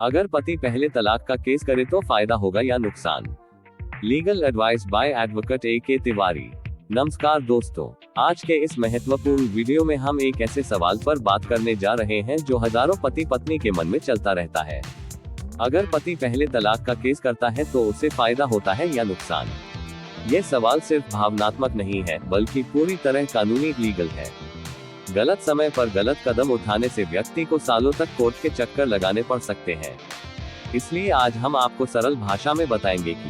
अगर पति पहले तलाक का केस करे तो फायदा होगा या नुकसान? Legal advice by advocate A.K. Tiwari. नमस्कार दोस्तों, आज के इस महत्वपूर्ण वीडियो में हम एक ऐसे सवाल पर बात करने जा रहे हैं जो हजारों पति पत्नी के मन में चलता रहता है। अगर पति पहले तलाक का केस करता है तो उसे फायदा होता है या नुकसान? ये सवाल सिर्फ भावनात्मक नहीं है, बल्कि पूरी तरह कानूनी लीगल है। गलत समय पर गलत कदम उठाने से व्यक्ति को सालों तक कोर्ट के चक्कर लगाने पड़ सकते हैं। इसलिए आज हम आपको सरल भाषा में बताएंगे कि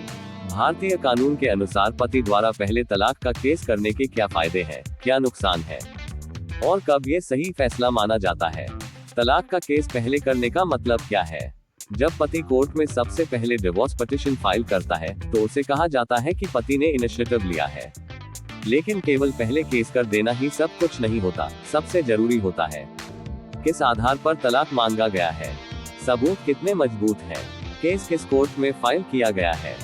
भारतीय कानून के अनुसार पति द्वारा पहले तलाक का केस करने के क्या फायदे हैं, क्या नुकसान है, और कब ये सही फैसला माना जाता है। तलाक का केस पहले करने का मतलब क्या है? जब पति कोर्ट में सबसे पहले डिवोर्स पिटीशन फाइल करता है तो उसे कहा जाता है कि पति ने इनिशिएटिव लिया है। लेकिन केवल पहले केस कर देना ही सब कुछ नहीं होता। सबसे जरूरी होता है किस आधार पर तलाक मांगा गया है, सबूत कितने मजबूत हैं, केस किस कोर्ट में फाइल किया गया है,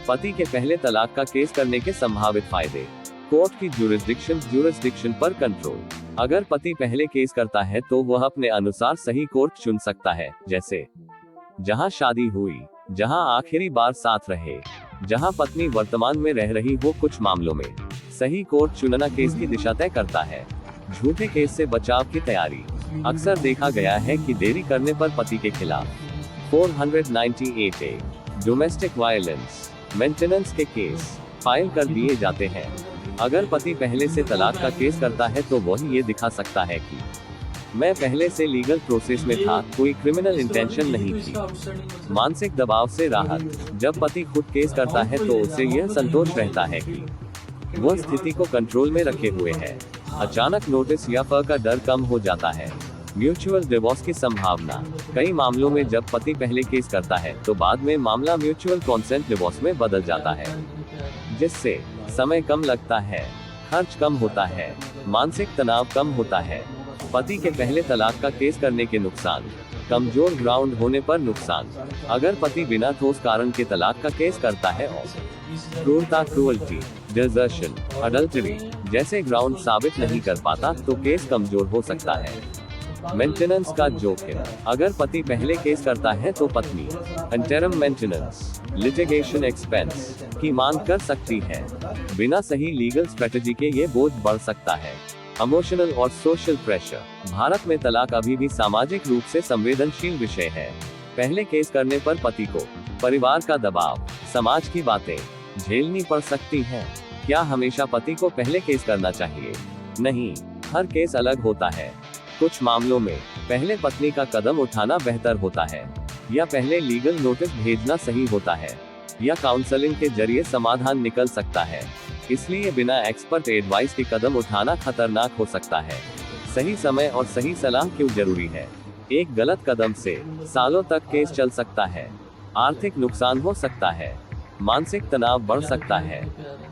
पति के पहले तलाक का केस करने के संभावित फायदे, कोर्ट की जुरिस्डिक्शन पर कंट्रोल। अगर पति पहले केस करता है तो वह अपने अनुसार सही कोर्ट चुन सकता है, जैसे जहां शादी हुई, जहां आखिरी बार साथ रहे, जहां पत्नी वर्तमान में रह रही हो। कुछ मामलों में सही कोर्ट चुनना केस की दिशा तय करता है। झूठे केस से बचाव की तैयारी। अक्सर देखा गया है कि देरी करने पर पति के खिलाफ 498A डोमेस्टिक वायलेंस मेंटेनेंस के केस फाइल कर दिए जाते हैं। अगर पति पहले से तलाक का केस करता है तो वह ये दिखा सकता है कि मैं पहले से लीगल प्रोसेस में था, कोई क्रिमिनल इंटेंशन नहीं थी। मानसिक दबाव से राहत। जब पति खुद केस करता है तो उसे यह संतोष रहता है कि वह स्थिति को कंट्रोल में रखे हुए है। अचानक नोटिस या फर का डर कम हो जाता है। म्यूचुअल डिवोर्स की संभावना। कई मामलों में जब पति पहले केस करता है तो बाद में मामला म्यूचुअल कॉन्सेंट डिवोर्स में बदल जाता है, जिससे समय कम लगता है, खर्च कम होता है, मानसिक तनाव कम होता है। पति के पहले तलाक का केस करने के नुकसान। कमजोर ग्राउंड होने पर नुकसान। अगर पति बिना ठोस कारण के तलाक का केस करता है और क्रूरता, क्रूअल्टी, डिजर्शन, अडल्टरी जैसे ग्राउंड साबित नहीं कर पाता तो केस कमजोर हो सकता है। मेंटेनेंस का जोखिम। अगर पति पहले केस करता है तो पत्नी इंटरम मेंटेनेंस, लिटिगेशन एक्सपेंस की मांग कर सकती है। बिना सही लीगल स्ट्रेटजी के ये बोझ बढ़ सकता है। इमोशनल और सोशल प्रेशर। भारत में तलाक अभी भी सामाजिक रूप से संवेदनशील विषय है। पहले केस करने पर पति को परिवार का दबाव, समाज की बातें झेलनी पड़ सकती हैं। क्या हमेशा पति को पहले केस करना चाहिए? नहीं, हर केस अलग होता है। कुछ मामलों में पहले पत्नी का कदम उठाना बेहतर होता है, या पहले लीगल नोटिस भेजना सही होता है, या काउंसलिंग के जरिए समाधान निकल सकता है। इसलिए बिना एक्सपर्ट एडवाइस के कदम उठाना खतरनाक हो सकता है। सही समय और सही सलाह क्यों जरूरी है? एक गलत कदम से सालों तक केस चल सकता है, आर्थिक नुकसान हो सकता है, मानसिक तनाव बढ़ सकता है।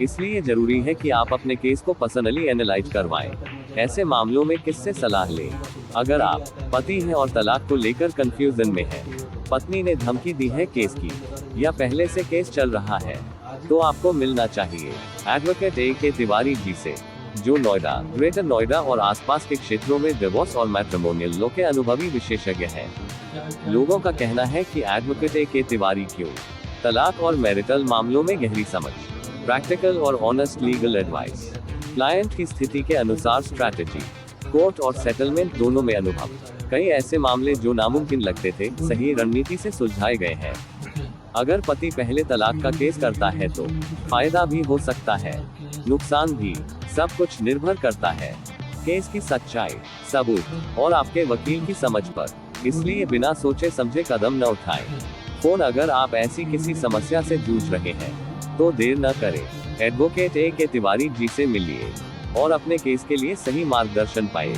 इसलिए जरूरी है कि आप अपने केस को पर्सनली एनालाइज करवाएं। ऐसे मामलों में किससे सलाह लें? अगर आप पति हैं और तलाक को लेकर कंफ्यूजन में हैं, पत्नी ने धमकी दी है केस की, या पहले से केस चल रहा है, तो आपको मिलना चाहिए एडवोकेट A.K. तिवारी जी से, जो नोएडा, ग्रेटर नोएडा और आसपास के क्षेत्रों में डिवोर्स और मैट्रिमोनियल लॉ के अनुभवी विशेषज्ञ हैं। लोगों का कहना है कि एडवोकेट A.K. तिवारी क्यों? तलाक और मैरिटल मामलों में गहरी समझ, प्रैक्टिकल और ऑनेस्ट लीगल एडवाइस, क्लाइंट की स्थिति के अनुसार स्ट्रैटेजी, कोर्ट और सेटलमेंट दोनों में अनुभव। कई ऐसे मामले जो नामुमकिन लगते थे, सही रणनीति से सुलझाए गए हैं। अगर पति पहले तलाक का केस करता है तो फायदा भी हो सकता है, नुकसान भी। सब कुछ निर्भर करता है केस की सच्चाई, सबूत और आपके वकील की समझ पर। इसलिए बिना सोचे समझे कदम न उठाएं। फोन अगर आप ऐसी किसी समस्या से जूझ रहे हैं तो देर न करें, एडवोकेट A.K. तिवारी जी से मिलिए और अपने केस के लिए सही मार्गदर्शन पाएं।